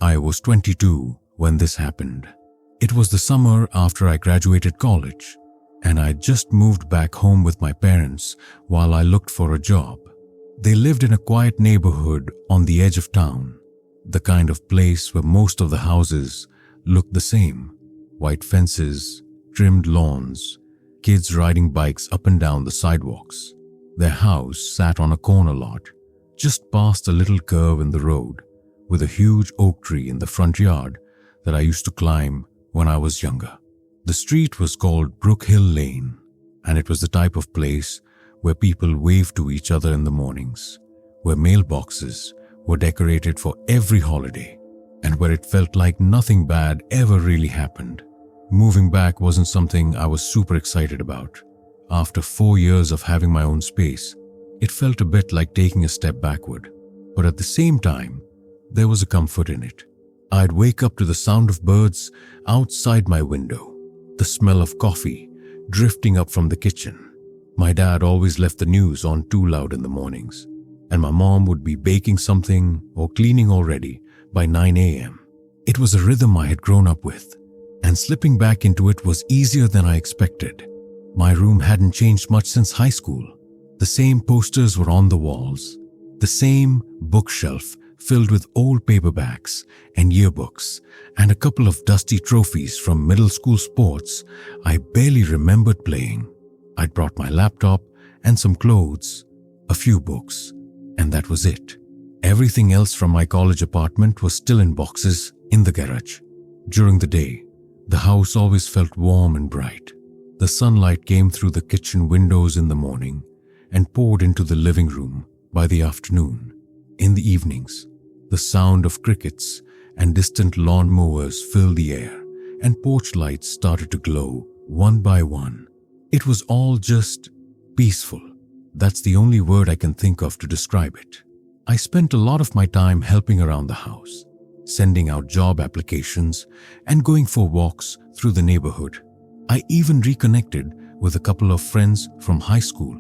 I was 22 when this happened. It was the summer after I graduated college, and I just moved back home with my parents while I looked for a job. They lived in a quiet neighborhood on the edge of town, the kind of place where most of the houses looked the same. White fences, trimmed lawns, kids riding bikes up and down the sidewalks. Their house sat on a corner lot, just past a little curve in the road, with a huge oak tree in the front yard that I used to climb when I was younger. The street was called Brook Hill Lane, and it was the type of place where people waved to each other in the mornings, where mailboxes were decorated for every holiday, and where it felt like nothing bad ever really happened. Moving back wasn't something I was super excited about. After 4 years of having my own space, it felt a bit like taking a step backward, but at the same time, there was a comfort in it. I'd wake up to the sound of birds outside my window, the smell of coffee drifting up from the kitchen. My dad always left the news on too loud in the mornings, and my mom would be baking something or cleaning already by 9 a.m. It was a rhythm I had grown up with, and slipping back into it was easier than I expected. My room hadn't changed much since high school. The same posters were on the walls, the same bookshelf filled with old paperbacks and yearbooks, and a couple of dusty trophies from middle school sports I barely remembered playing. I'd brought my laptop and some clothes, a few books, and that was it. Everything else from my college apartment was still in boxes in the garage. During the day, the house always felt warm and bright. The sunlight came through the kitchen windows in the morning and poured into the living room by the afternoon. In the evenings, the sound of crickets and distant lawn mowers filled the air, and porch lights started to glow one by one. It was all just peaceful. That's the only word I can think of to describe it. I spent a lot of my time helping around the house, sending out job applications and going for walks through the neighborhood. I even reconnected with a couple of friends from high school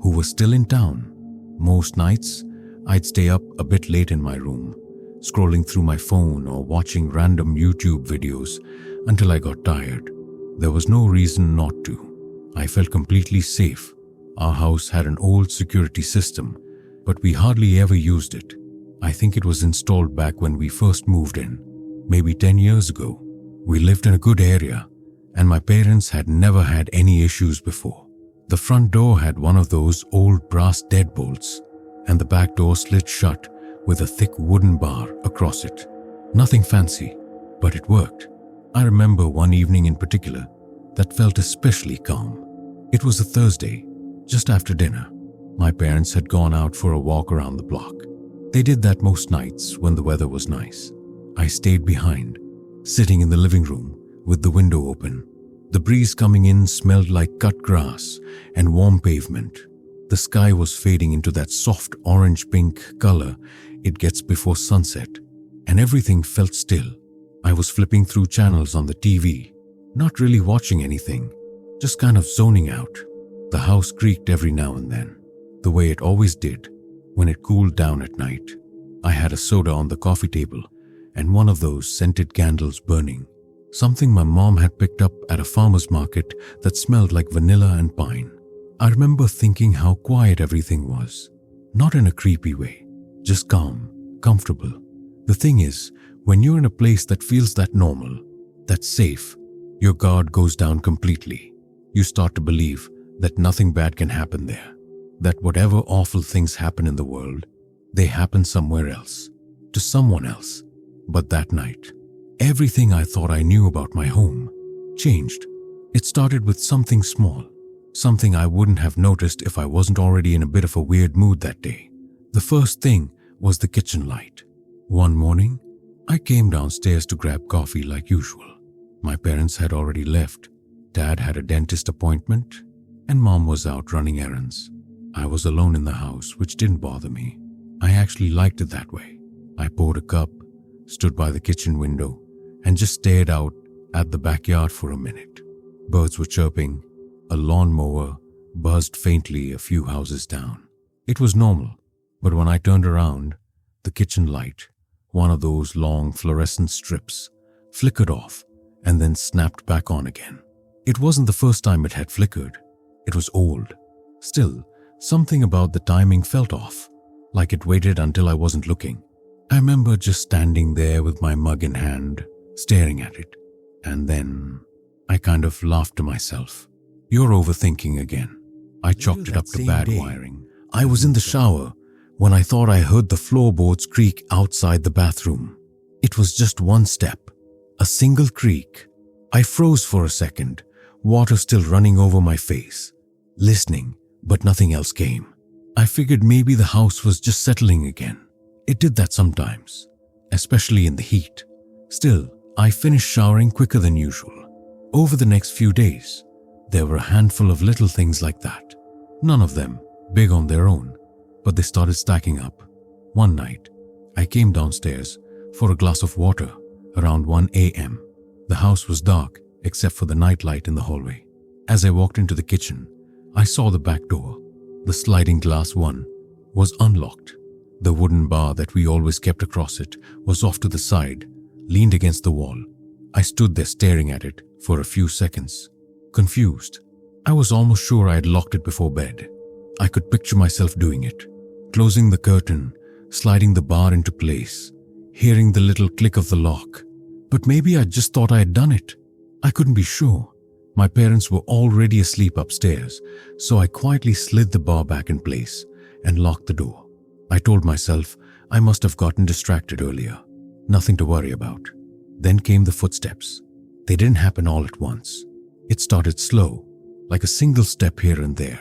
who were still in town. Most nights, I'd stay up a bit late in my room, scrolling through my phone or watching random YouTube videos until I got tired. There was no reason not to. I felt completely safe. Our house had an old security system, but we hardly ever used it. I think it was installed back when we first moved in, maybe 10 years ago. We lived in a good area, and my parents had never had any issues before. The front door had one of those old brass deadbolts, and the back door slid shut with a thick wooden bar across it. Nothing fancy, but it worked. I remember one evening in particular that felt especially calm. It was a Thursday, just after dinner. My parents had gone out for a walk around the block. They did that most nights when the weather was nice. I stayed behind, sitting in the living room with the window open. The breeze coming in smelled like cut grass and warm pavement. The sky was fading into that soft orange-pink color it gets before sunset, and everything felt still. I was flipping through channels on the TV, not really watching anything, just kind of zoning out. The house creaked every now and then, the way it always did when it cooled down at night. I had a soda on the coffee table and one of those scented candles burning, something my mom had picked up at a farmer's market that smelled like vanilla and pine. I remember thinking how quiet everything was, not in a creepy way, just calm, comfortable. The thing is, when you're in a place that feels that normal, that's safe, your guard goes down completely. You start to believe that nothing bad can happen there, that whatever awful things happen in the world, they happen somewhere else, to someone else. But that night, everything I thought I knew about my home changed. It started with something small, something I wouldn't have noticed if I wasn't already in a bit of a weird mood that day. The first thing was the kitchen light. One morning, I came downstairs to grab coffee like usual. My parents had already left. Dad had a dentist appointment, and Mom was out running errands. I was alone in the house, which didn't bother me. I actually liked it that way. I poured a cup, stood by the kitchen window, and just stared out at the backyard for a minute. Birds were chirping. A lawnmower buzzed faintly a few houses down. It was normal, but when I turned around, the kitchen light one of those long fluorescent strips, flickered off and then snapped back on again. It wasn't the first time it had flickered. It was old. Still, something about the timing felt off, like it waited until I wasn't looking. I remember just standing there with my mug in hand, staring at it, and then I kind of laughed to myself. You're overthinking again. I chalked it up to bad wiring. I was in the shower when I thought I heard the floorboards creak outside the bathroom. It was just one step, a single creak. I froze for a second, water still running over my face, listening, but nothing else came. I figured maybe the house was just settling again. It did that sometimes, especially in the heat. Still, I finished showering quicker than usual. Over the next few days, there were a handful of little things like that. None of them big on their own, but they started stacking up. One night, I came downstairs for a glass of water around 1 a.m. The house was dark except for the nightlight in the hallway. As I walked into the kitchen, I saw the back door. The sliding glass one was unlocked. The wooden bar that we always kept across it was off to the side, leaned against the wall. I stood there staring at it for a few seconds, confused. I was almost sure I had locked it before bed. I could picture myself doing it, closing the curtain, sliding the bar into place, hearing the little click of the lock. But maybe I just thought I had done it. I couldn't be sure. My parents were already asleep upstairs, so I quietly slid the bar back in place and locked the door. I told myself I must have gotten distracted earlier. Nothing to worry about. Then came the footsteps. They didn't happen all at once. It started slow, like a single step here and there.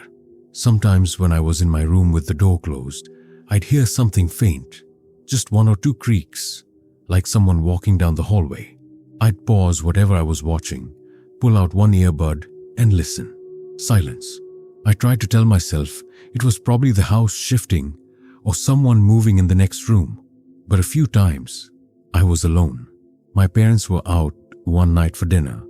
Sometimes when I was in my room with the door closed, I'd hear something faint, just one or two creaks, like someone walking down the hallway. I'd pause whatever I was watching, pull out one earbud and listen. Silence. I tried to tell myself it was probably the house shifting or someone moving in the next room. But a few times, I was alone. My parents were out one night for dinner,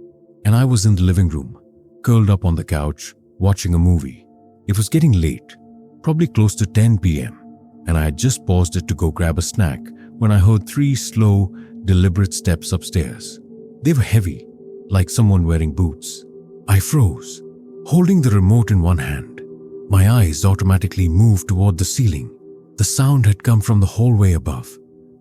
and I was in the living room, curled up on the couch, watching a movie. It was getting late, probably close to 10 p.m., and I had just paused it to go grab a snack when I heard 3 slow, deliberate steps upstairs. They were heavy, like someone wearing boots. I froze, holding the remote in one hand. My eyes automatically moved toward the ceiling. The sound had come from the hallway above,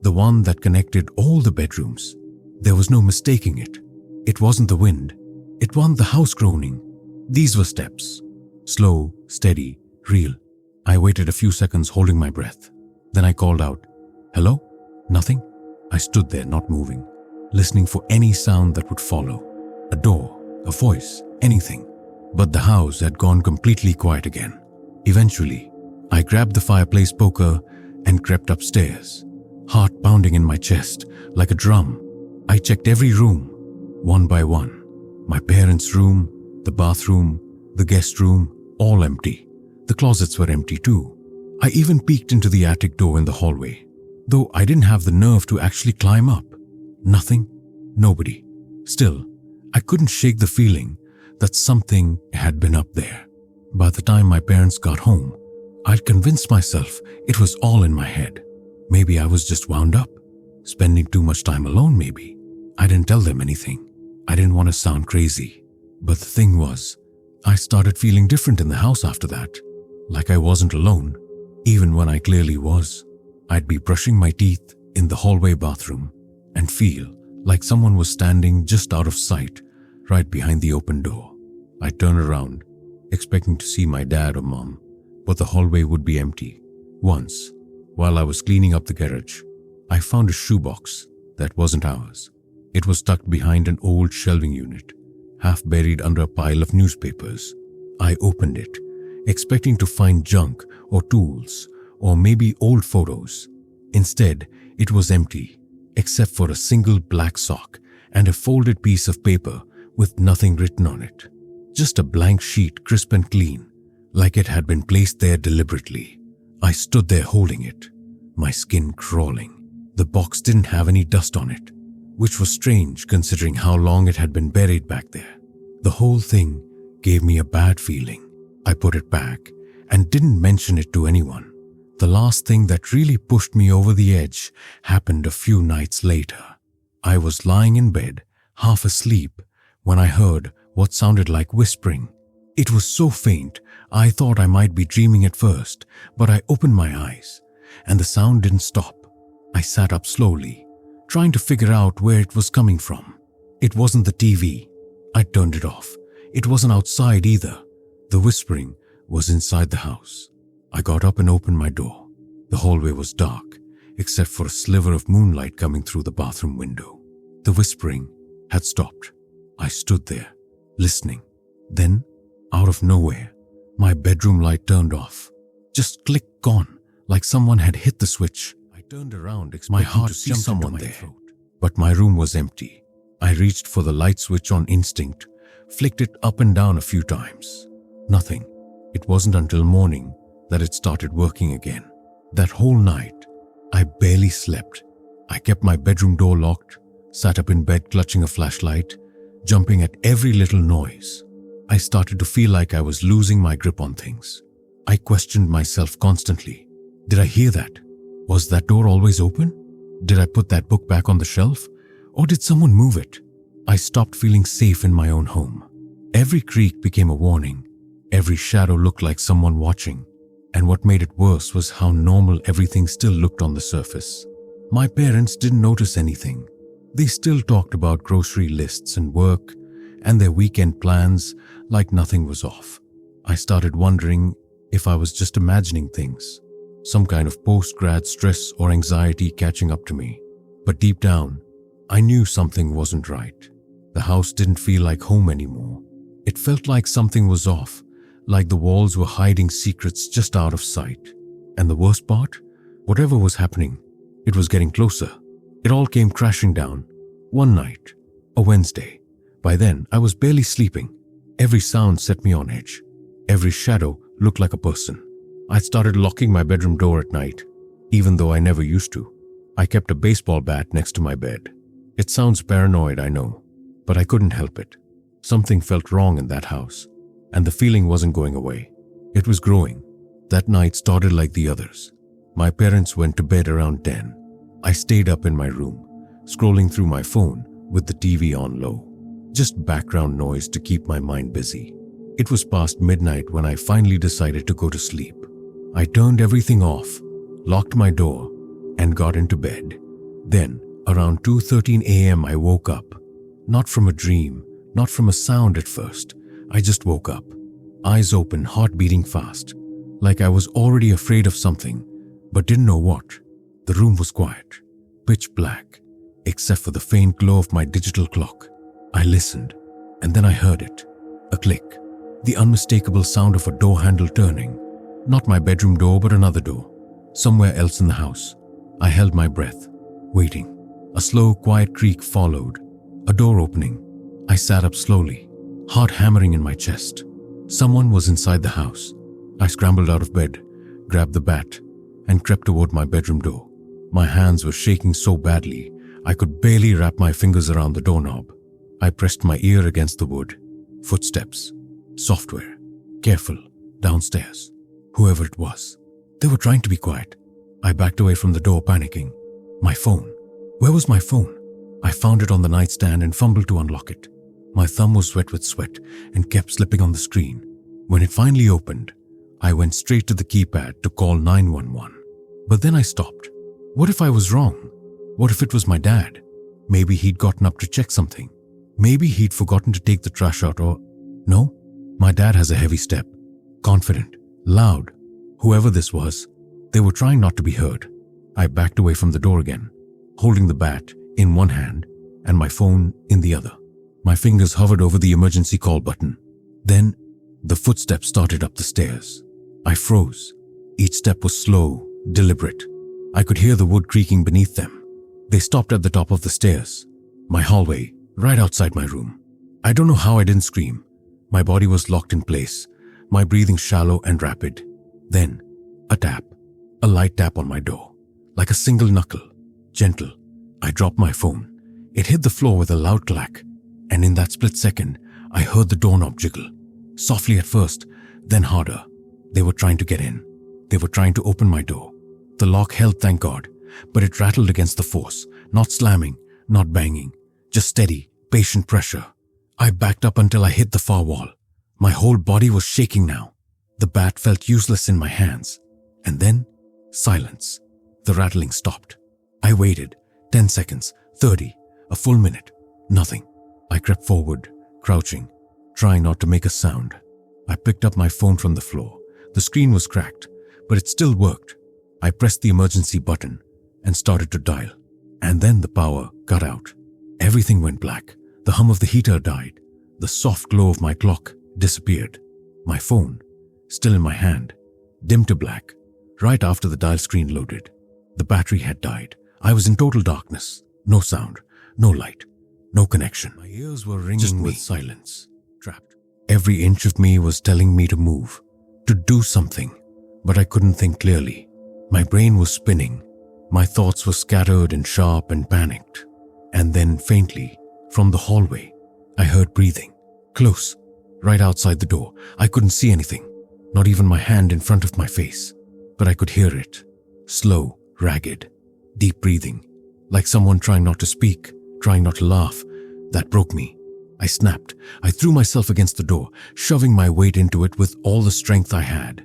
the one that connected all the bedrooms. There was no mistaking it. It wasn't the wind. It wasn't the house groaning. These were steps. Slow, steady, real. I waited a few seconds holding my breath. Then I called out, "Hello?" Nothing. I stood there not moving, listening for any sound that would follow. A door, a voice, anything. But the house had gone completely quiet again. Eventually, I grabbed the fireplace poker and crept upstairs, heart pounding in my chest like a drum. I checked every room, one by one. My parents' room, the bathroom, the guest room, all empty. The closets were empty too. I even peeked into the attic door in the hallway, though I didn't have the nerve to actually climb up. Nothing, nobody. Still, I couldn't shake the feeling that something had been up there. By the time my parents got home, I'd convinced myself it was all in my head. Maybe I was just wound up, spending too much time alone maybe. I didn't tell them anything. I didn't want to sound crazy. But the thing was, I started feeling different in the house after that, like I wasn't alone, even when I clearly was. I'd be brushing my teeth in the hallway bathroom and feel like someone was standing just out of sight, right behind the open door. I'd turn around, expecting to see my dad or mom, but the hallway would be empty. Once, while I was cleaning up the garage, I found a shoebox that wasn't ours. It was tucked behind an old shelving unit, half buried under a pile of newspapers. I opened it, expecting to find junk or tools, or maybe old photos. Instead, it was empty, except for a single black sock and a folded piece of paper with nothing written on it. Just a blank sheet, crisp and clean, like it had been placed there deliberately. I stood there holding it, my skin crawling. The box didn't have any dust on it, which was strange considering how long it had been buried back there. The whole thing gave me a bad feeling. I put it back and didn't mention it to anyone. The last thing that really pushed me over the edge happened a few nights later. I was lying in bed, half asleep, when I heard what sounded like whispering. It was so faint, I thought I might be dreaming at first, but I opened my eyes, and the sound didn't stop. I sat up slowly, trying to figure out where it was coming from. It wasn't the TV. I turned it off. It wasn't outside either. The whispering was inside the house. I got up and opened my door. The hallway was dark, except for a sliver of moonlight coming through the bathroom window. The whispering had stopped. I stood there, listening. Then, out of nowhere, my bedroom light turned off. Just click gone, like someone had hit the switch. I turned around, expecting my heart to see someone there. But my room was empty. I reached for the light switch on instinct, flicked it up and down a few times. Nothing. It wasn't until morning that it started working again. That whole night, I barely slept. I kept my bedroom door locked, sat up in bed clutching a flashlight, jumping at every little noise. I started to feel like I was losing my grip on things. I questioned myself constantly. Did I hear that? Was that door always open? Did I put that book back on the shelf? Or did someone move it? I stopped feeling safe in my own home. Every creak became a warning. Every shadow looked like someone watching. And what made it worse was how normal everything still looked on the surface. My parents didn't notice anything. They still talked about grocery lists and work and their weekend plans like nothing was off. I started wondering if I was just imagining things, some kind of post-grad stress or anxiety catching up to me. But deep down, I knew something wasn't right. The house didn't feel like home anymore. It felt like something was off, like the walls were hiding secrets just out of sight. And the worst part? Whatever was happening, it was getting closer. It all came crashing down. One night, a Wednesday. By then, I was barely sleeping. Every sound set me on edge. Every shadow looked like a person. I started locking my bedroom door at night, even though I never used to. I kept a baseball bat next to my bed. It sounds paranoid, I know, but I couldn't help it. Something felt wrong in that house, and the feeling wasn't going away. It was growing. That night started like the others. My parents went to bed around 10. I stayed up in my room, scrolling through my phone with the TV on low. Just background noise to keep my mind busy. It was past midnight when I finally decided to go to sleep. I turned everything off, locked my door, and got into bed. Then, around 2:13 a.m. I woke up. Not from a dream, not from a sound at first. I just woke up. Eyes open, heart beating fast. Like I was already afraid of something, but didn't know what. The room was quiet, pitch black, except for the faint glow of my digital clock. I listened, and then I heard it. A click. The unmistakable sound of a door handle turning. Not my bedroom door, but another door. Somewhere else in the house. I held my breath, waiting. A slow, quiet creak followed. A door opening. I sat up slowly, heart hammering in my chest. Someone was inside the house. I scrambled out of bed, grabbed the bat, and crept toward my bedroom door. My hands were shaking so badly, I could barely wrap my fingers around the doorknob. I pressed my ear against the wood. Footsteps. Software. Careful. Downstairs. Whoever it was. They were trying to be quiet. I backed away from the door, panicking. My phone. Where was my phone? I found it on the nightstand and fumbled to unlock it. My thumb was wet with sweat and kept slipping on the screen. When it finally opened, I went straight to the keypad to call 911. But then I stopped. What if I was wrong? What if it was my dad? Maybe he'd gotten up to check something. Maybe he'd forgotten to take the trash out or... No, my dad has a heavy step. Confident, loud. Whoever this was, they were trying not to be heard. I backed away from the door again, holding the bat in one hand and my phone in the other. My fingers hovered over the emergency call button. Then, the footsteps started up the stairs. I froze. Each step was slow, deliberate. I could hear the wood creaking beneath them. They stopped at the top of the stairs. My hallway, right outside my room. I don't know how I didn't scream. My body was locked in place, my breathing shallow and rapid. Then, a tap. A light tap on my door. Like a single knuckle. Gentle. I dropped my phone. It hit the floor with a loud clack. And in that split second, I heard the doorknob jiggle. Softly at first, then harder. They were trying to get in. They were trying to open my door. The lock held, thank God, but it rattled against the force, not slamming, not banging, just steady, patient pressure. I backed up until I hit the far wall. My whole body was shaking now. The bat felt useless in my hands. And then, silence. The rattling stopped. I waited. 10 seconds, 30, a full minute. Nothing. I crept forward, crouching, trying not to make a sound. I picked up my phone from the floor. The screen was cracked, but it still worked. I pressed the emergency button and started to dial. And then the power cut out. Everything went black. The hum of the heater died. The soft glow of my clock disappeared. My phone, still in my hand, dimmed to black. Right after the dial screen loaded, the battery had died. I was in total darkness. No sound, no light, no connection. My ears were ringing with silence. Trapped. Every inch of me was telling me to move, to do something, but I couldn't think clearly. My brain was spinning. My thoughts were scattered and sharp and panicked. And then faintly, from the hallway, I heard breathing. Close, right outside the door. I couldn't see anything, not even my hand in front of my face, but I could hear it. Slow, ragged, deep breathing, like someone trying not to speak, trying not to laugh. That broke me. I snapped. I threw myself against the door, shoving my weight into it with all the strength I had.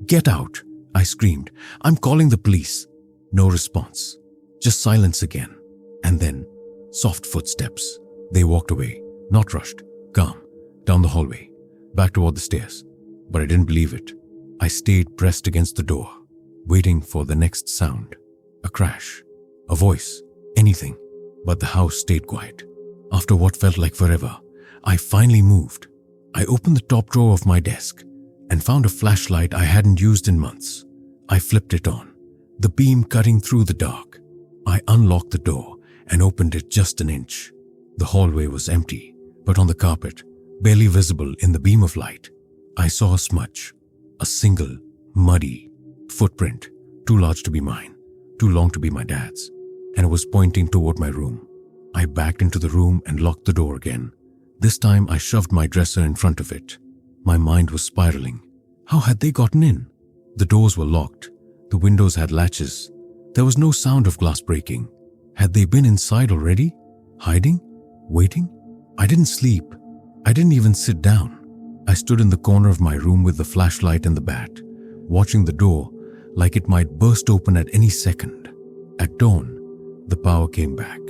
"Get out!" I screamed. "I'm calling the police." No response. Just silence again. And then, soft footsteps. They walked away, not rushed, calm, down the hallway, back toward the stairs. But I didn't believe it. I stayed pressed against the door, waiting for the next sound. A crash, a voice, anything. But the house stayed quiet. After what felt like forever, I finally moved. I opened the top drawer of my desk and found a flashlight I hadn't used in months. I flipped it on, the beam cutting through the dark. I unlocked the door and opened it just an inch. The hallway was empty, but on the carpet, barely visible in the beam of light, I saw a smudge, a single, muddy footprint, too large to be mine, too long to be my dad's, and it was pointing toward my room. I backed into the room and locked the door again. This time I shoved my dresser in front of it. My mind was spiraling. How had they gotten in? The doors were locked. The windows had latches. There was no sound of glass breaking. Had they been inside already? Hiding? Waiting? I didn't sleep. I didn't even sit down. I stood in the corner of my room with the flashlight and the bat, watching the door like it might burst open at any second. At dawn, the power came back.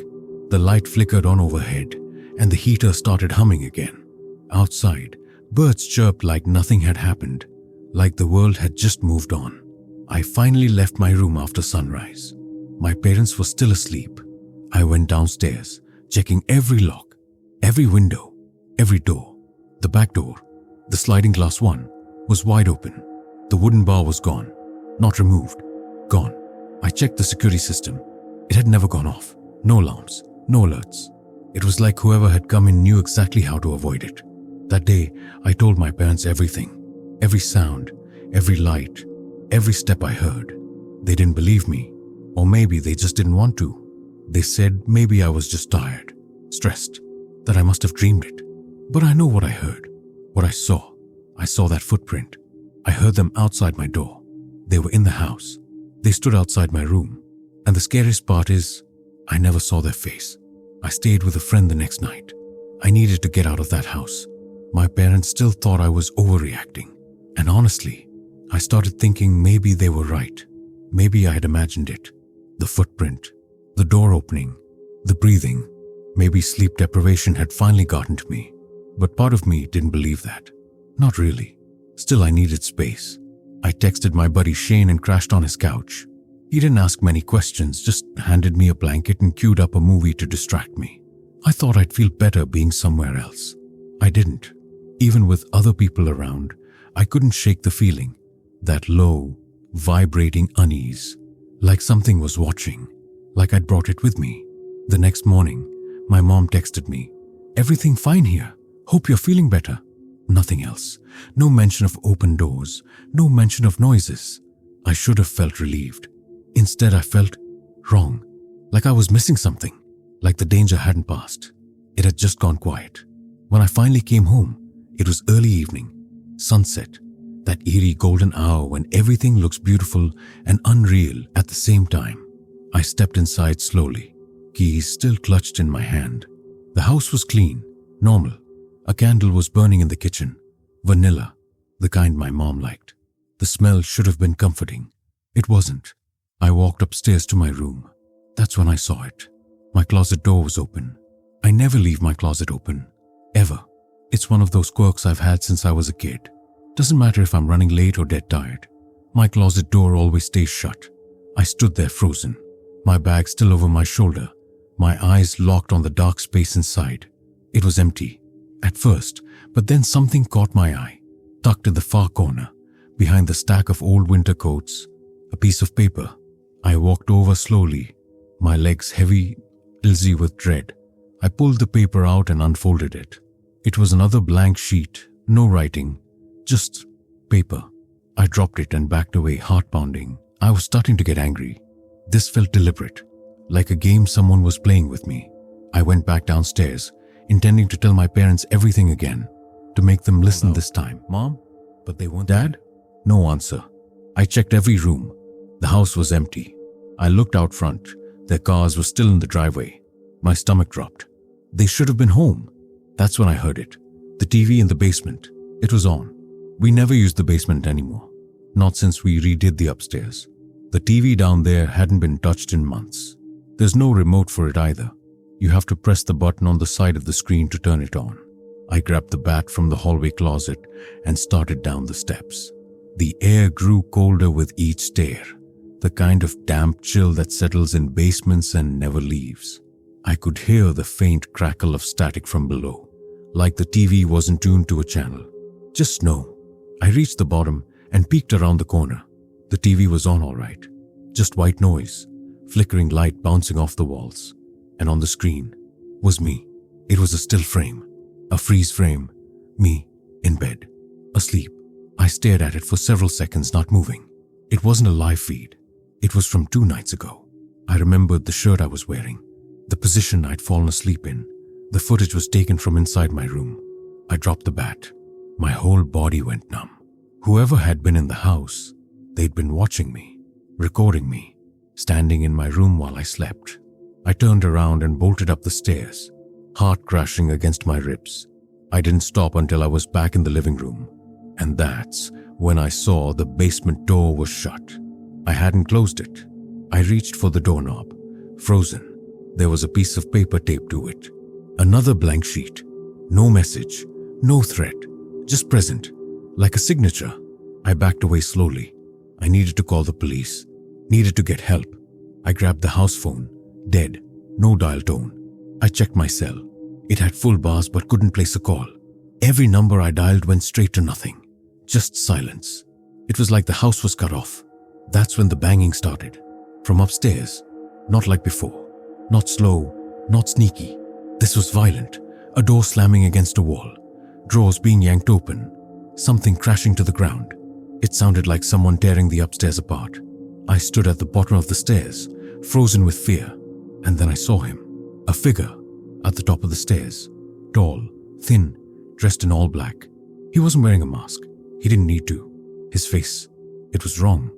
The light flickered on overhead, and the heater started humming again. Outside, birds chirped like nothing had happened, like the world had just moved on. I finally left my room after sunrise. My parents were still asleep. I went downstairs, checking every lock, every window, every door. The back door, the sliding glass one, was wide open. The wooden bar was gone, not removed, gone. I checked the security system. It had never gone off. No alarms, no alerts. It was like whoever had come in knew exactly how to avoid it. That day, I told my parents everything. Every sound, every light, every step I heard. They didn't believe me, or maybe they just didn't want to. They said maybe I was just tired, stressed, that I must have dreamed it. But I know what I heard, what I saw. I saw that footprint. I heard them outside my door. They were in the house. They stood outside my room. And the scariest part is, I never saw their face. I stayed with a friend the next night. I needed to get out of that house. My parents still thought I was overreacting. And honestly, I started thinking maybe they were right. Maybe I had imagined it. The footprint, the door opening, the breathing. Maybe sleep deprivation had finally gotten to me. But part of me didn't believe that. Not really. Still, I needed space. I texted my buddy Shane and crashed on his couch. He didn't ask many questions, just handed me a blanket and queued up a movie to distract me. I thought I'd feel better being somewhere else. I didn't. Even with other people around, I couldn't shake the feeling, that low, vibrating unease, like something was watching, like I'd brought it with me. The next morning, my mom texted me, "Everything fine here. Hope you're feeling better." Nothing else. No mention of open doors, no mention of noises. I should have felt relieved. Instead, I felt wrong, like I was missing something, like the danger hadn't passed. It had just gone quiet. When I finally came home, it was early evening, sunset. That eerie golden hour when everything looks beautiful and unreal at the same time. I stepped inside slowly, keys still clutched in my hand. The house was clean, normal. A candle was burning in the kitchen. Vanilla, the kind my mom liked. The smell should have been comforting. It wasn't. I walked upstairs to my room. That's when I saw it. My closet door was open. I never leave my closet open. Ever. It's one of those quirks I've had since I was a kid. Doesn't matter if I'm running late or dead tired. My closet door always stays shut. I stood there frozen, my bag still over my shoulder, my eyes locked on the dark space inside. It was empty, at first, but then something caught my eye, tucked in the far corner, behind the stack of old winter coats, a piece of paper. I walked over slowly, my legs heavy, dizzy with dread. I pulled the paper out and unfolded it. It was another blank sheet, no writing, just paper. I dropped it and backed away, heart pounding. I was starting to get angry. This felt deliberate, like a game someone was playing with me. I went back downstairs, intending to tell my parents everything again, to make them listen this time. Mom? But they weren't. Dad? No answer. I checked every room. The house was empty. I looked out front. Their cars were still in the driveway. My stomach dropped. They should have been home. That's when I heard it. The TV in the basement. It was on. We never used the basement anymore. Not since we redid the upstairs. The TV down there hadn't been touched in months. There's no remote for it either. You have to press the button on the side of the screen to turn it on. I grabbed the bat from the hallway closet and started down the steps. The air grew colder with each stair, the kind of damp chill that settles in basements and never leaves. I could hear the faint crackle of static from below, like the TV wasn't tuned to a channel. Just snow. I reached the bottom and peeked around the corner. The TV was on all right. Just white noise, flickering light bouncing off the walls. And on the screen was me. It was a still frame, a freeze frame, me in bed, asleep. I stared at it for several seconds, not moving. It wasn't a live feed. It was from 2 nights ago. I remembered the shirt I was wearing, the position I'd fallen asleep in. The footage was taken from inside my room. I dropped the bat. My whole body went numb. Whoever had been in the house, they'd been watching me, recording me, standing in my room while I slept. I turned around and bolted up the stairs, heart crashing against my ribs. I didn't stop until I was back in the living room. And that's when I saw the basement door was shut. I hadn't closed it. I reached for the doorknob, frozen. There was a piece of paper taped to it. Another blank sheet. No message, no thread, just present, like a signature. I backed away slowly. I needed to call the police, needed to get help. I grabbed the house phone, dead, no dial tone. I checked my cell. It had full bars but couldn't place a call. Every number I dialed went straight to nothing. Just silence. It was like the house was cut off. That's when the banging started. From upstairs. Not like before. Not slow, not sneaky. This was violent. A door slamming against a wall. Drawers being yanked open. Something crashing to the ground. It sounded like someone tearing the upstairs apart. I stood at the bottom of the stairs, frozen with fear. And then I saw him. A figure at the top of the stairs. Tall, thin, dressed in all black. He wasn't wearing a mask. He didn't need to. His face, it was wrong.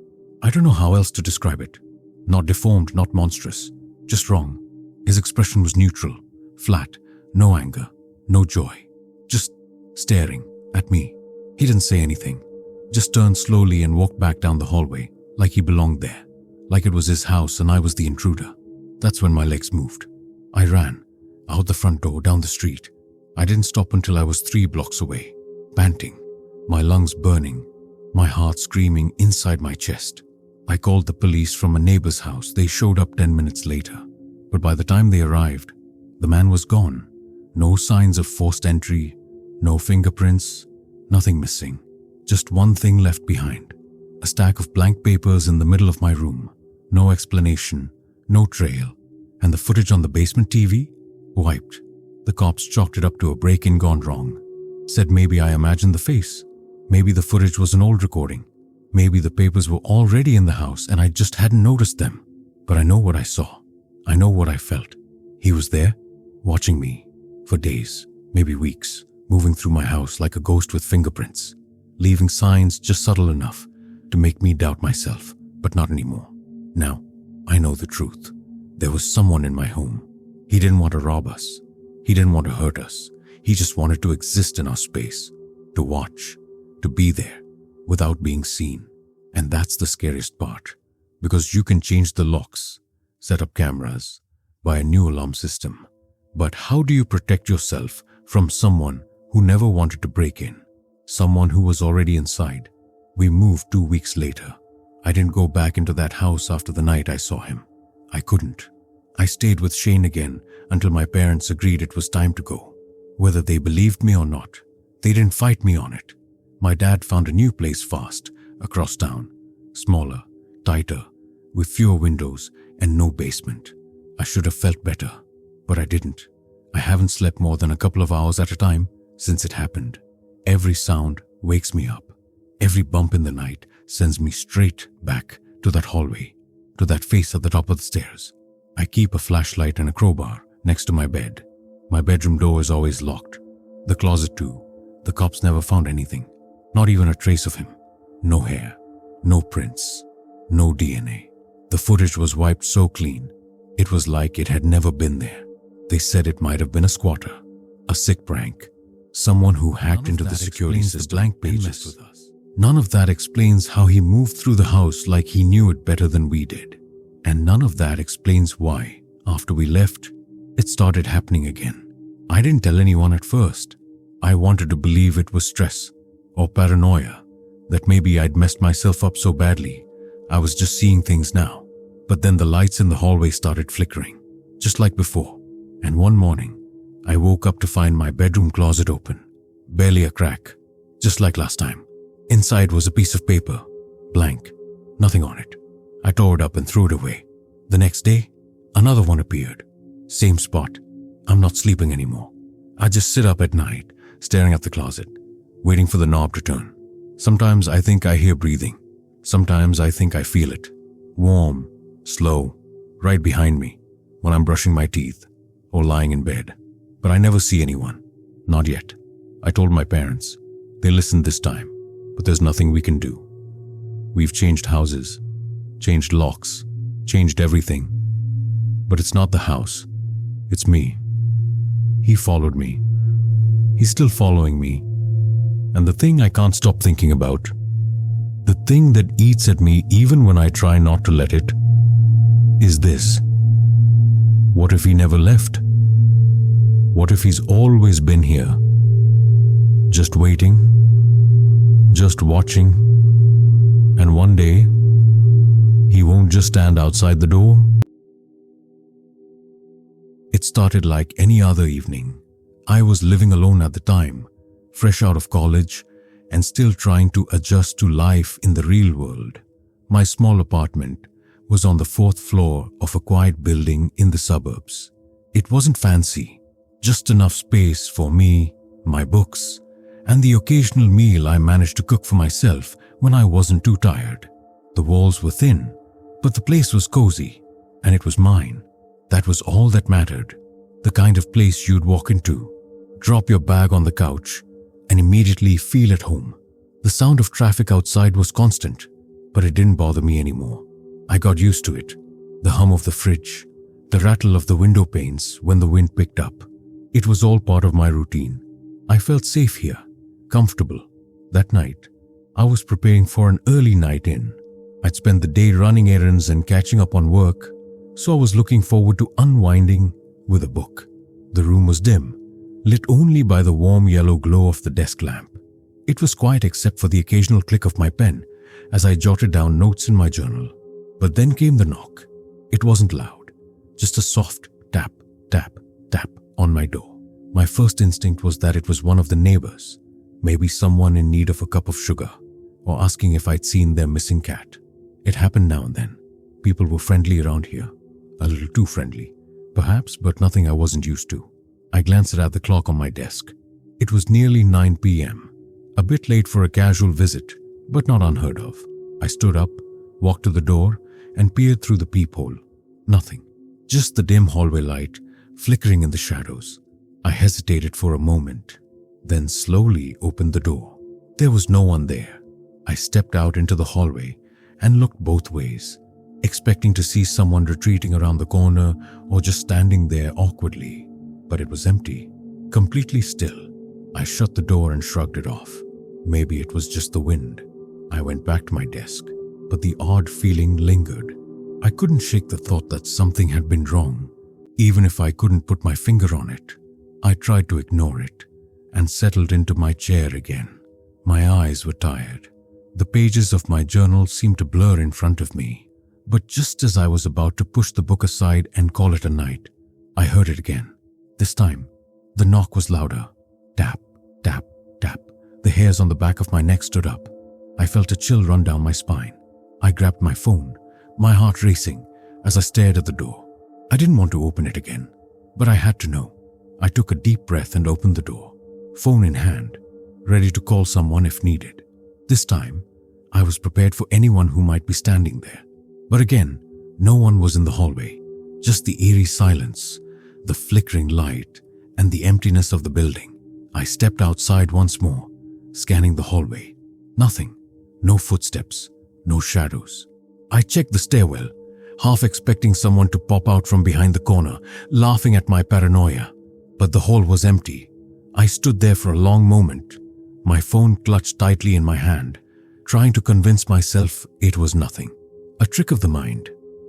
I don't know how else to describe it. Not deformed, not monstrous. Just wrong. His expression was neutral, flat, no anger, no joy. Just staring at me. He didn't say anything. Just turned slowly and walked back down the hallway, like he belonged there. Like it was his house and I was the intruder. That's when my legs moved. I ran, out the front door, down the street. I didn't stop until I was 3 blocks away, panting, my lungs burning, my heart screaming inside my chest. I called the police from a neighbor's house. They showed up 10 minutes later. But by the time they arrived, the man was gone. No signs of forced entry, no fingerprints, nothing missing. Just one thing left behind. A stack of blank papers in the middle of my room. No explanation, no trail. And the footage on the basement TV? Wiped. The cops chalked it up to a break-in gone wrong. Said maybe I imagined the face. Maybe the footage was an old recording. Maybe the papers were already in the house and I just hadn't noticed them. But I know what I saw. I know what I felt. He was there, watching me, for days, maybe weeks, moving through my house like a ghost with fingerprints. leaving signs just subtle enough to make me doubt myself, but not anymore. Now, I know the truth. There was someone in my home. He didn't want to rob us. He didn't want to hurt us. He just wanted to exist in our space, to watch, to be there, without being seen. And that's the scariest part, because you can change the locks, set up cameras, buy a new alarm system. But how do you protect yourself from someone who never wanted to break in? Someone who was already inside. We moved 2 weeks later. I didn't go back into that house after the night I saw him. I couldn't. I stayed with Shane again until my parents agreed it was time to go. Whether they believed me or not, they didn't fight me on it. My dad found a new place fast, across town. Smaller, tighter, with fewer windows and no basement. I should have felt better, but I didn't. I haven't slept more than a couple of hours at a time since it happened. Every sound wakes me up. Every bump in the night sends me straight back to that hallway, to that face at the top of the stairs. I keep a flashlight and a crowbar next to my bed. My bedroom door is always locked. The closet too. The cops never found anything. Not even a trace of him. No hair. No prints. No DNA. The footage was wiped so clean. It was like it had never been there. They said it might have been a squatter. A sick prank. Someone who hacked into the security system. Blank pages with us. None of that explains how he moved through the house like he knew it better than we did. And none of that explains why, after we left, it started happening again. I didn't tell anyone at first. I wanted to believe it was stress or paranoia, that maybe I'd messed myself up so badly I was just seeing things now. But then the lights in the hallway started flickering, just like before. And one morning, I woke up to find my bedroom closet open. Barely a crack, just like last time. Inside was a piece of paper, blank, nothing on it. I tore it up and threw it away. The next day, another one appeared. Same spot. I'm not sleeping anymore. I just sit up at night, staring at the closet, waiting for the knob to turn. Sometimes I think I hear breathing. Sometimes I think I feel it. Warm, slow, right behind me, when I'm brushing my teeth or lying in bed. But I never see anyone. Not yet. I told my parents. They listened this time, but there's nothing we can do. We've changed houses, changed locks, changed everything. But it's not the house. It's me. He followed me. He's still following me. And the thing I can't stop thinking about, the thing that eats at me even when I try not to let it, is this. What if he never left? What if he's always been here? Just waiting, just watching, and one day, he won't just stand outside the door? It started like any other evening. I was living alone at the time, fresh out of college, and still trying to adjust to life in the real world. My small apartment was on the 4th floor of a quiet building in the suburbs. It wasn't fancy, just enough space for me, my books, and the occasional meal I managed to cook for myself when I wasn't too tired. The walls were thin, but the place was cozy, and it was mine. That was all that mattered. The kind of place you'd walk into, drop your bag on the couch, and immediately feel at home. The sound of traffic outside was constant, but it didn't bother me anymore. I got used to it. The hum of the fridge, the rattle of the window panes when the wind picked up. It was all part of my routine. I felt safe here, comfortable. That night, I was preparing for an early night in. I'd spent the day running errands and catching up on work, so I was looking forward to unwinding with a book. The room was dim, lit only by the warm yellow glow of the desk lamp. It was quiet except for the occasional click of my pen as I jotted down notes in my journal. But then came the knock. It wasn't loud, just a soft tap, tap, tap on my door. My first instinct was that it was one of the neighbors, maybe someone in need of a cup of sugar, or asking if I'd seen their missing cat. It happened now and then. People were friendly around here, a little too friendly, perhaps, but nothing I wasn't used to. I glanced at the clock on my desk. It was nearly 9 p.m., a bit late for a casual visit, but not unheard of. I stood up, walked to the door, and peered through the peephole. Nothing, just the dim hallway light flickering in the shadows. I hesitated for a moment, then slowly opened the door. There was no one there. I stepped out into the hallway and looked both ways, expecting to see someone retreating around the corner or just standing there awkwardly. But it was empty, completely still. I shut the door and shrugged it off. Maybe it was just the wind. I went back to my desk, but the odd feeling lingered. I couldn't shake the thought that something had been wrong. Even if I couldn't put my finger on it, I tried to ignore it and settled into my chair again. My eyes were tired. The pages of my journal seemed to blur in front of me. But just as I was about to push the book aside and call it a night, I heard it again. This time, the knock was louder. Tap, tap, tap. The hairs on the back of my neck stood up. I felt a chill run down my spine. I grabbed my phone, my heart racing as I stared at the door. I didn't want to open it again, but I had to know. I took a deep breath and opened the door, phone in hand, ready to call someone if needed. This time, I was prepared for anyone who might be standing there. But again, no one was in the hallway, just the eerie silence, the flickering light, and the emptiness of the building. I stepped outside once more, scanning the hallway. Nothing. No footsteps, no shadows. I checked the stairwell, half expecting someone to pop out from behind the corner, laughing at my paranoia. But the hall was empty. I stood there for a long moment, my phone clutched tightly in my hand, trying to convince myself it was nothing. A trick of the mind,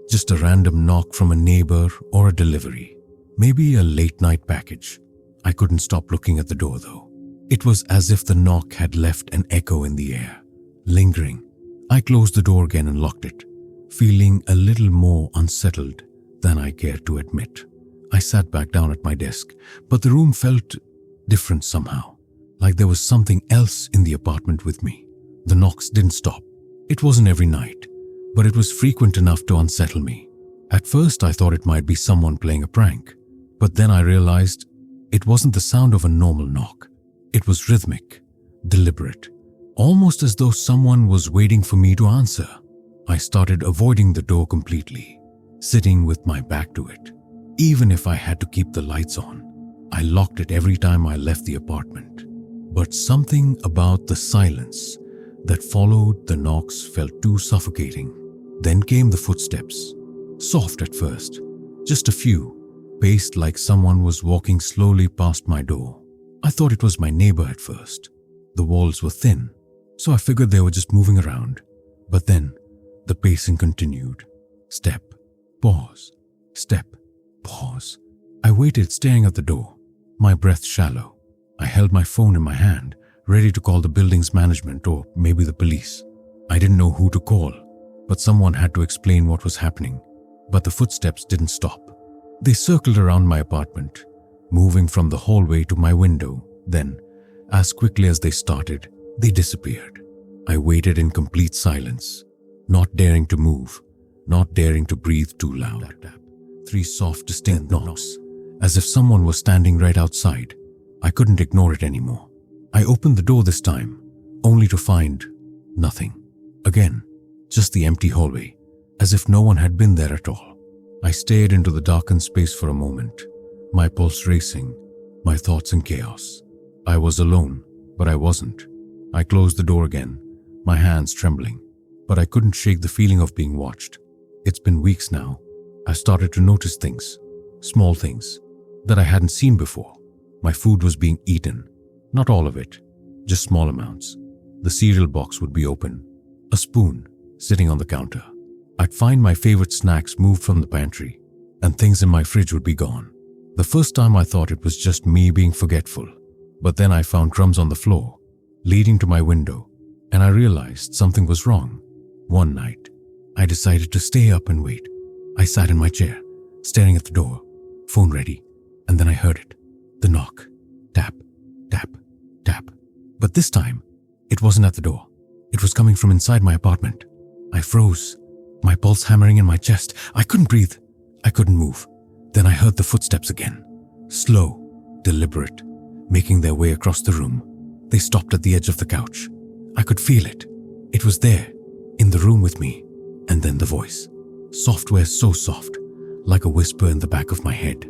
just a random knock from a neighbor or a delivery. Maybe a late-night package. I couldn't stop looking at the door though. It was as if the knock had left an echo in the air, lingering. I closed the door again and locked it, feeling a little more unsettled than I cared to admit. I sat back down at my desk, but the room felt different somehow, like there was something else in the apartment with me. The knocks didn't stop. It wasn't every night, but it was frequent enough to unsettle me. At first, I thought it might be someone playing a prank, but then I realized it wasn't the sound of a normal knock. It was rhythmic, deliberate, almost as though someone was waiting for me to answer. I started avoiding the door completely, sitting with my back to it. Even if I had to keep the lights on, I locked it every time I left the apartment. But something about the silence that followed the knocks felt too suffocating. Then came the footsteps, soft at first, just a few, paced like someone was walking slowly past my door. I thought it was my neighbor at first. The walls were thin, so I figured they were just moving around. But then, the pacing continued. Step, pause, step, pause. I waited, staring at the door, my breath shallow. I held my phone in my hand, ready to call the building's management or maybe the police. I didn't know who to call, but someone had to explain what was happening. But the footsteps didn't stop. They circled around my apartment, moving from the hallway to my window. Then, as quickly as they started, they disappeared. I waited in complete silence, not daring to move, not daring to breathe too loud. 3 soft, distinct knocks, as if someone was standing right outside. I couldn't ignore it anymore. I opened the door this time, only to find nothing. Again, just the empty hallway, as if no one had been there at all. I stared into the darkened space for a moment, my pulse racing, my thoughts in chaos. I was alone, but I wasn't. I closed the door again, my hands trembling, but I couldn't shake the feeling of being watched. It's been weeks now. I started to notice things, small things, that I hadn't seen before. My food was being eaten, not all of it, just small amounts. The cereal box would be open, a spoon sitting on the counter. I'd find my favorite snacks moved from the pantry, and things in my fridge would be gone. The first time I thought it was just me being forgetful, but then I found crumbs on the floor, leading to my window, and I realized something was wrong. One night, I decided to stay up and wait. I sat in my chair, staring at the door, phone ready, and then I heard it. The knock. Tap, tap, tap. But this time, it wasn't at the door. It was coming from inside my apartment. I froze, my pulse hammering in my chest. I couldn't breathe. I couldn't move. Then I heard the footsteps again. Slow, deliberate, making their way across the room. They stopped at the edge of the couch. I could feel it. It was there, in the room with me. And then the voice. Software so soft, like a whisper in the back of my head.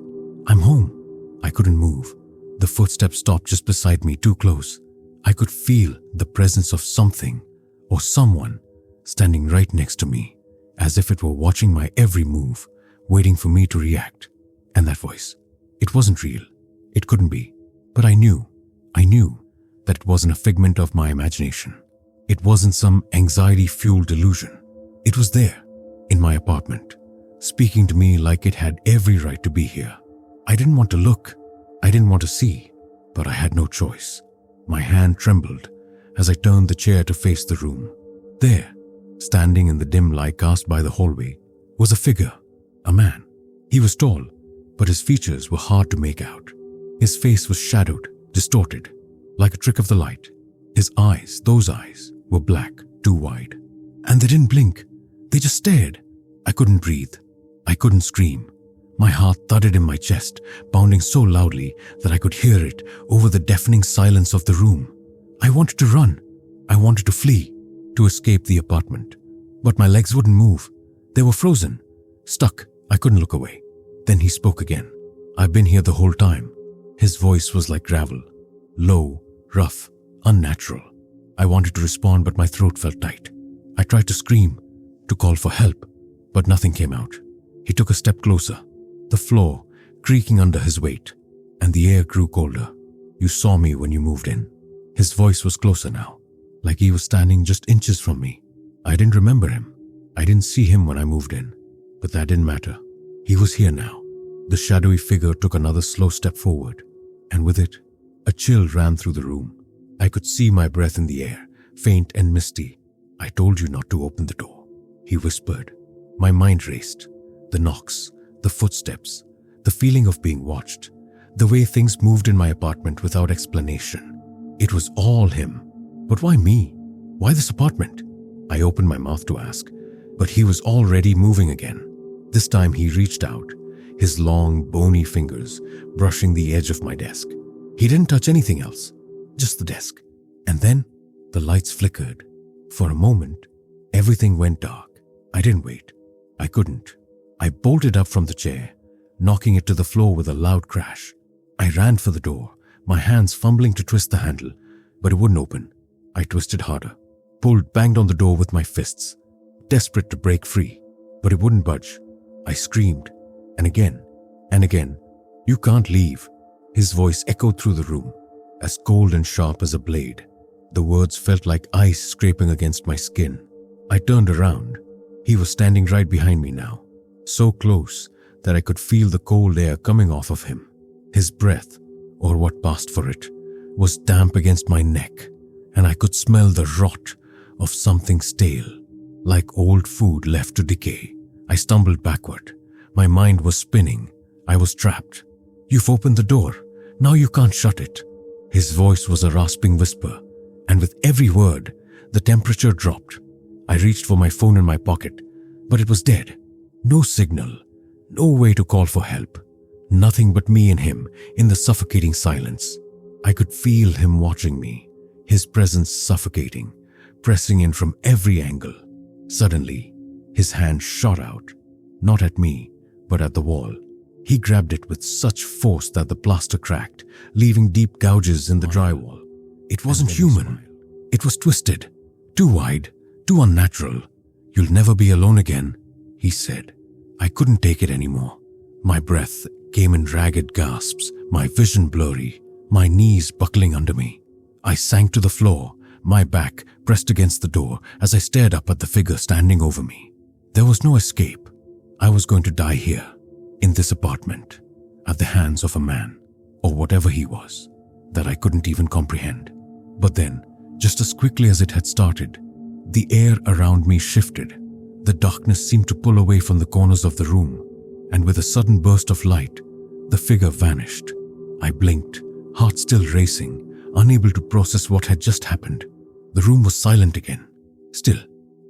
I'm home. I couldn't move. The footsteps stopped just beside me, too close. I could feel the presence of something or someone standing right next to me, as if it were watching my every move, waiting for me to react. And that voice, it wasn't real. It couldn't be. But I knew that it wasn't a figment of my imagination. It wasn't some anxiety-fueled delusion. It was there, in my apartment, speaking to me like it had every right to be here. I didn't want to look. I didn't want to see, but I had no choice. My hand trembled as I turned the chair to face the room. There, standing in the dim light cast by the hallway, was a figure, a man. He was tall, but his features were hard to make out. His face was shadowed, distorted, like a trick of the light. His eyes, those eyes, were black, too wide. And they didn't blink. They just stared. I couldn't breathe. I couldn't scream. My heart thudded in my chest, pounding so loudly that I could hear it over the deafening silence of the room. I wanted to run. I wanted to flee, to escape the apartment. But my legs wouldn't move. They were frozen, stuck. I couldn't look away. Then he spoke again. "I've been here the whole time." His voice was like gravel, low, rough, unnatural. I wanted to respond, but my throat felt tight. I tried to scream, to call for help, but nothing came out. He took a step closer, the floor creaking under his weight, and the air grew colder. "You saw me when you moved in." His voice was closer now, like he was standing just inches from me. I didn't remember him. I didn't see him when I moved in, but that didn't matter. He was here now. The shadowy figure took another slow step forward, and with it, a chill ran through the room. I could see my breath in the air, faint and misty. "I told you not to open the door," he whispered. My mind raced. The knocks, the footsteps, the feeling of being watched, the way things moved in my apartment without explanation. It was all him. But why me? Why this apartment? I opened my mouth to ask, but he was already moving again. This time he reached out, his long, bony fingers brushing the edge of my desk. He didn't touch anything else, just the desk. And then the lights flickered. For a moment, everything went dark. I didn't wait. I couldn't. I bolted up from the chair, knocking it to the floor with a loud crash. I ran for the door, my hands fumbling to twist the handle, but it wouldn't open. I twisted harder, pulled, banged on the door with my fists, desperate to break free, but it wouldn't budge. I screamed, and again, "You can't leave." His voice echoed through the room, as cold and sharp as a blade. The words felt like ice scraping against my skin. I turned around. He was standing right behind me now, so close that I could feel the cold air coming off of him. His breath, or what passed for it, was damp against my neck, and I could smell the rot of something stale, like old food left to decay. I stumbled backward. My mind was spinning. I was trapped. "You've opened the door. Now you can't shut it." His voice was a rasping whisper, and with every word, the temperature dropped. I reached for my phone in my pocket, but it was dead. No signal, no way to call for help. Nothing but me and him in the suffocating silence. I could feel him watching me, his presence suffocating, pressing in from every angle. Suddenly, his hand shot out, not at me, but at the wall. He grabbed it with such force that the plaster cracked, leaving deep gouges in the drywall. It wasn't human. It was twisted, too wide, too unnatural. "You'll never be alone again," he said. I couldn't take it anymore. My breath came in ragged gasps, my vision blurry, my knees buckling under me. I sank to the floor, my back pressed against the door as I stared up at the figure standing over me. There was no escape. I was going to die here, in this apartment, at the hands of a man, or whatever he was, that I couldn't even comprehend. But then, just as quickly as it had started, the air around me shifted. The darkness seemed to pull away from the corners of the room, and with a sudden burst of light, the figure vanished. I blinked, heart still racing, unable to process what had just happened. The room was silent again, still,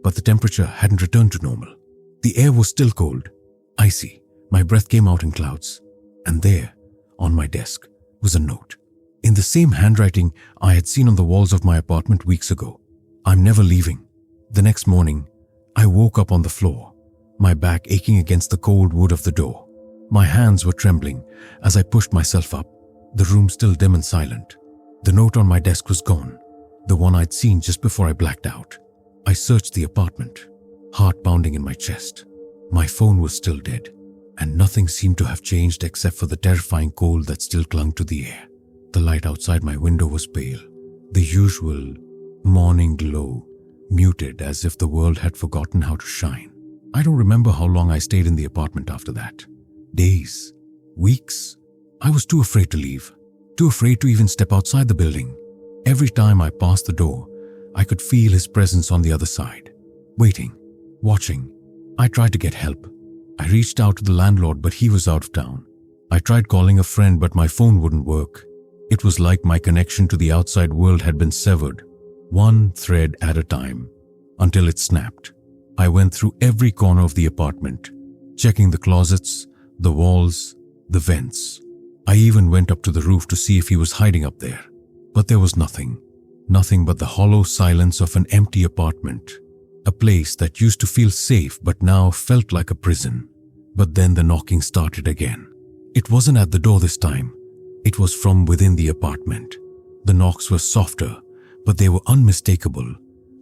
but the temperature hadn't returned to normal. The air was still cold, icy. My breath came out in clouds, and there, on my desk, was a note, in the same handwriting I had seen on the walls of my apartment weeks ago. "I'm never leaving." The next morning, I woke up on the floor, my back aching against the cold wood of the door. My hands were trembling as I pushed myself up, the room still dim and silent. The note on my desk was gone, the one I'd seen just before I blacked out. I searched the apartment, heart pounding in my chest. My phone was still dead, and nothing seemed to have changed except for the terrifying cold that still clung to the air. The light outside my window was pale, the usual morning glow, muted as if the world had forgotten how to shine. I don't remember how long I stayed in the apartment after that. Days, weeks. I was too afraid to leave, too afraid to even step outside the building. Every time I passed the door, I could feel his presence on the other side, waiting, watching. I tried to get help. I reached out to the landlord, but he was out of town. I tried calling a friend, but my phone wouldn't work. It was like my connection to the outside world had been severed, one thread at a time, until it snapped. I went through every corner of the apartment, checking the closets, the walls, the vents. I even went up to the roof to see if he was hiding up there. But there was nothing. Nothing but the hollow silence of an empty apartment. A place that used to feel safe but now felt like a prison. But then the knocking started again. It wasn't at the door this time. It was from within the apartment. The knocks were softer, but they were unmistakable.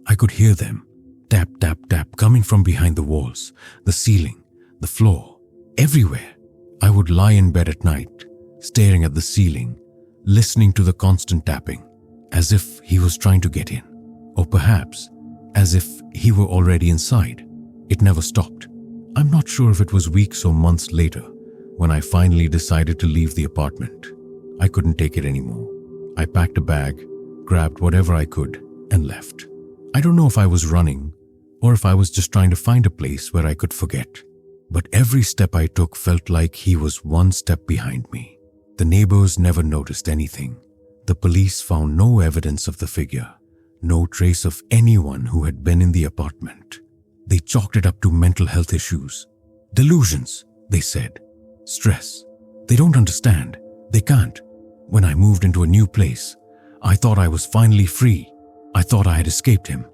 I could hear them. Tap, tap, tap, coming from behind the walls, the ceiling, the floor, everywhere. I would lie in bed at night, staring at the ceiling, listening to the constant tapping, as if he was trying to get in, or perhaps as if he were already inside. It never stopped. I'm not sure if it was weeks or months later when I finally decided to leave the apartment. I couldn't take it anymore. I packed a bag, grabbed whatever I could, and left. I don't know if I was running or if I was just trying to find a place where I could forget. But every step I took felt like he was one step behind me. The neighbors never noticed anything. The police found no evidence of the figure, no trace of anyone who had been in the apartment. They chalked it up to mental health issues. Delusions, they said. Stress. They don't understand. They can't. When I moved into a new place, I thought I was finally free. I thought I had escaped him.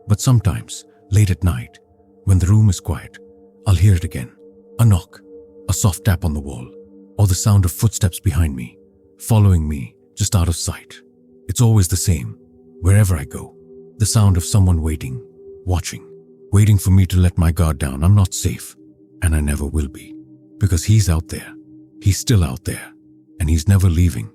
But sometimes, late at night, when the room is quiet, I'll hear it again. A knock, a soft tap on the wall, or the sound of footsteps behind me, following me just out of sight. It's always the same, wherever I go. The sound of someone waiting, watching, waiting for me to let my guard down. I'm not safe, and I never will be, because he's out there. He's still out there, and he's never leaving.